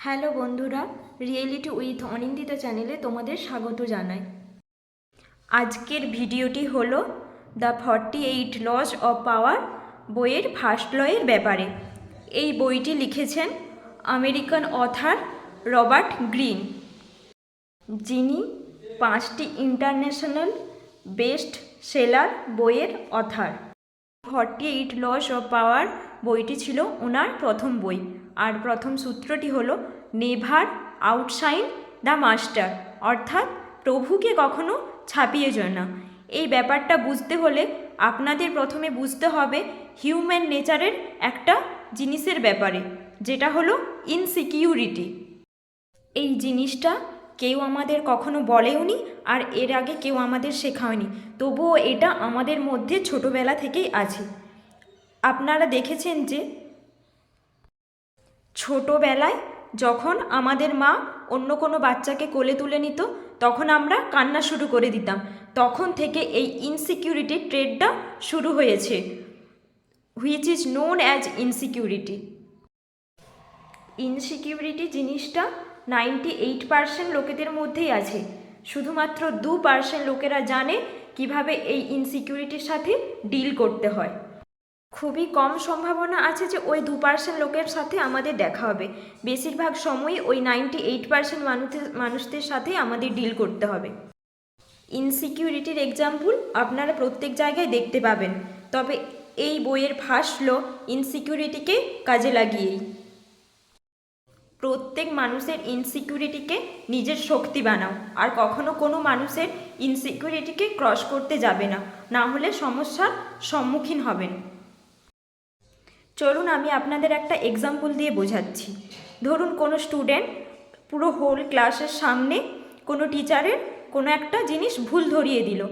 Hello বন্ধুরা, reality with Anindita চ্যানেলে তোমাদের স্বাগত জানাই। আজকের ভিডিওটি হলো দ্য 48 লস অফ পাওয়ার বইয়ের ফার্স্ট লয়ের ব্যাপারে। এই বইটি লিখেছেন আমেরিকান অথার রবার্ট গ্রিন, যিনি 5টি ইন্টারন্যাশনাল বেস্ট সেলার বইয়ের অথার। 48 লস অফ পাওয়ার বইটি ছিল ওনার প্রথম বই, আর প্রথম সূত্রটি হলো নেভার আউটশাইন দ্য মাস্টার, অর্থাৎ প্রভুকে কখনো ছাপিয়ে যায় না। এই ব্যাপারটা বুঝতে হলে আপনাদের প্রথমে বুঝতে হবে হিউম্যান নেচারের একটা জিনিসের ব্যাপারে, যেটা হলো ইনসিকিউরিটি। এই জিনিসটা কেউ আমাদের কখনো বলেওনি, আর এর আগে কেউ আমাদের শেখায়নি, তবুও এটা আমাদের মধ্যে ছোটোবেলা থেকেই আছে। আপনারা দেখেছেন যে ছোটোবেলায় যখন আমাদের মা অন্য কোনো বাচ্চাকে কোলে তুলে নিত, তখন আমরা কান্না শুরু করে দিতাম। তখন থেকে এই ইনসিকিউরিটি ট্রেডটা শুরু হয়েছে, which is known as insecurity. Insecurity জিনিসটা 98% লোকেদের মধ্যেই আছে, শুধুমাত্র 2% লোকেরা জানে কিভাবে এই ইনসিকিউরিটির সাথে ডিল করতে হয়। খুবই কম সম্ভাবনা আছে যে ওই 2% লোকের সাথে আমাদের দেখা হবে, বেশিরভাগ সময়ই ওই 98% মানুষদের সাথেই আমাদের ডিল করতে হবে। ইনসিকিউরিটির এক্সাম্পল আপনারা প্রত্যেক জায়গায় দেখতে পাবেন, তবে এই বইয়ের ফার্স্ট ল ইনসিকিউরিটিকে কাজে লাগিয়েই। প্রত্যেক মানুষের ইনসিকিউরিটিকে নিজের শক্তি বানাও, আর কখনো কোনো মানুষের ইনসিকিউরিটিকে ক্রস করতে যাবে না, না হলে সমস্যার সম্মুখীন হবেন। চলুন আমি আপনাদের একটা এক্সাম্পল দিয়ে বোঝাচ্ছি। ধরুন কোনো স্টুডেন্ট পুরো হোল ক্লাসের সামনে কোনো টিচারের কোনো একটা জিনিস ভুল ধরিয়ে দিল,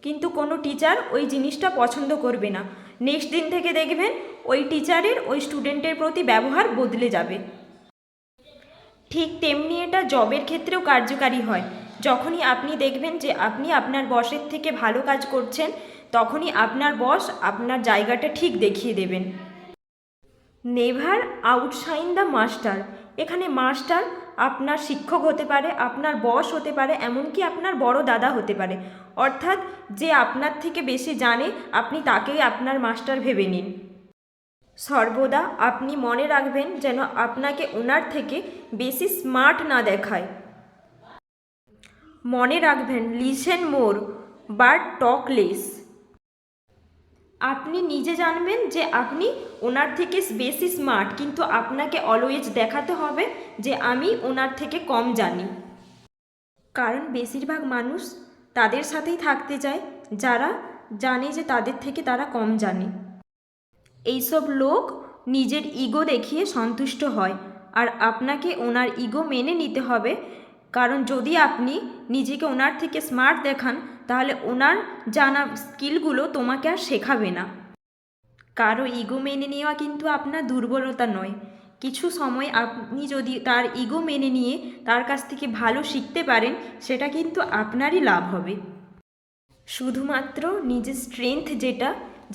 কিন্তু কোনো টিচার ওই জিনিসটা পছন্দ করবে না। নেক্সট দিন থেকে দেখবেন ওই টিচারের ওই স্টুডেন্টের প্রতি ব্যবহার বদলে যাবে। ঠিক তেমনি এটা জবের ক্ষেত্রেও কার্যকারী হয়। যখনই আপনি দেখবেন যে আপনি আপনার বসের থেকে ভালো কাজ করছেন, তখনই আপনার বস আপনার জায়গাটা ঠিক দেখিয়ে দেবেন। নেভার আউটশাইন দ্য মাস্টার, এখানে মাস্টার আপনার শিক্ষক হতে পারে, আপনার বস হতে পারে, এমনকি আপনার বড় দাদা হতে পারে। অর্থাৎ যে আপনার থেকে বেশি জানে আপনি তাকেই আপনার মাস্টার ভেবে নিন। সর্বদা আপনি মনে রাখবেন যেন আপনাকে ওনার থেকে বেশি স্মার্ট না দেখায়। মনে রাখবেন listen more but talk less. আপনি নিজে জানবেন যে আপনি ওনার থেকে বেশি স্মার্ট, কিন্তু আপনাকে অলওয়েজ দেখাতে হবে যে আমি ওনার থেকে কম জানি। কারণ বেশিরভাগ মানুষ তাদের সাথেই থাকতে চায় যারা জানে যে তাদের থেকে তারা কম জানে। এইসব লোক নিজের ইগো দেখিয়ে সন্তুষ্ট হয়, আর আপনাকে ওনার ইগো মেনে নিতে হবে। কারণ যদি আপনি নিজেকে ওনার থেকে স্মার্ট দেখান, তাহলে ওনার জানা স্কিলগুলো তোমাকে আর শেখাবে না। কারো ইগো মেনে নেওয়া কিন্তু আপনার দুর্বলতা নয়। কিছু সময় আপনি যদি তার ইগো মেনে নিয়ে তার কাছ থেকে ভালো শিখতে পারেন, সেটা কিন্তু আপনারই লাভ হবে। শুধুমাত্র নিজের স্ট্রেংথ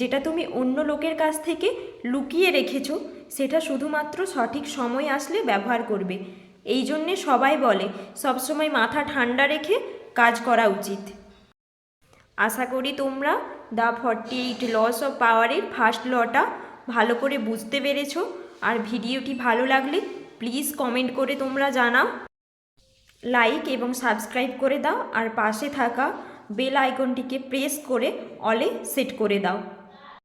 যেটা তুমি অন্য লোকের কাছ থেকে লুকিয়ে রেখেছো, সেটা শুধুমাত্র সঠিক সময় আসলে ব্যবহার করবে। এই জন্যে সবাই বলে সবসময় মাথা ঠান্ডা রেখে কাজ করা উচিত। আশা করি তোমরা দ্য 48 লস অফ পাওয়ারের ফার্স্ট লটা ভালো করে বুঝতে পেরেছো। আর ভিডিওটি ভালো লাগলে প্লিজ কমেন্ট করে তোমরা জানাও, লাইক এবং সাবস্ক্রাইব করে দাও, আর পাশে থাকা বেল আইকনটিকে প্রেস করে অলে সেট করে দাও।